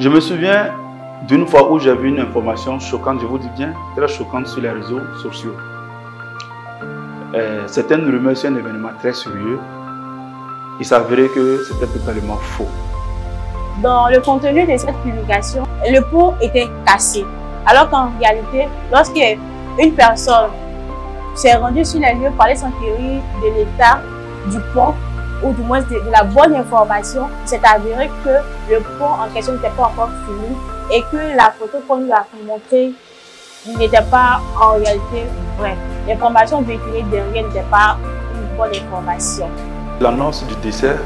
Je me souviens d'une fois où j'ai vu une information choquante, je vous dis bien, très choquante sur les réseaux sociaux. C'était une rumeur sur un événement très sérieux. Il s'avérait que c'était totalement faux. Dans le contenu de cette publication, le pont était cassé. Alors qu'en réalité, lorsqu'une personne s'est rendue sur les lieux pour aller s'enquérir de l'état du pont, ou du moins de la bonne information, il s'est avéré que le pont en question n'était pas encore fini et que la photo qu'on lui a montrée n'était pas en réalité vraie. L'information véhiculée derrière n'était pas une bonne information. L'annonce du décès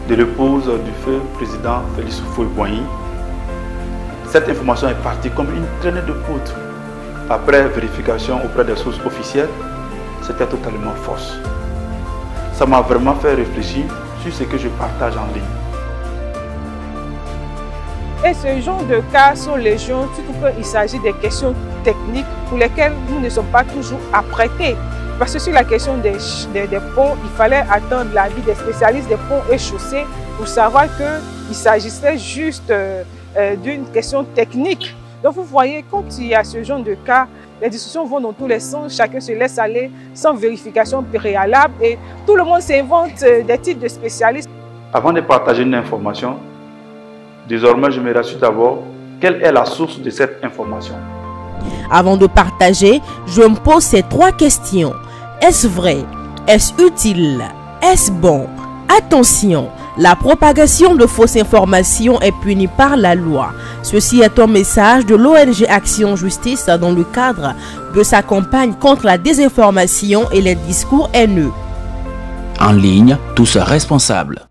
de l'épouse du feu président Félix Houphouët-Boigny, cette information est partie comme une traînée de poudre. Après vérification auprès des sources officielles, c'était totalement fausse. Ça m'a vraiment fait réfléchir sur ce que je partage en ligne. Et ce genre de cas sont légion, surtout quand il s'agit des questions techniques pour lesquelles nous ne sommes pas toujours apprêtés. Parce que sur la question des ponts, il fallait attendre l'avis des spécialistes des ponts et chaussées pour savoir qu'il s'agissait juste d'une question technique. Donc vous voyez, quand il y a ce genre de cas, les discussions vont dans tous les sens, chacun se laisse aller sans vérification préalable et tout le monde s'invente des titres de spécialistes. Avant de partager une information, désormais je me rassure d'abord quelle est la source de cette information. Avant de partager, je me pose ces 3 questions. Est-ce vrai? Est-ce utile? Est-ce bon? Attention, la propagation de fausses informations est punie par la loi. Ceci est un message de l'ONG Action Justice dans le cadre de sa campagne contre la désinformation et les discours haineux. En ligne, tous responsables.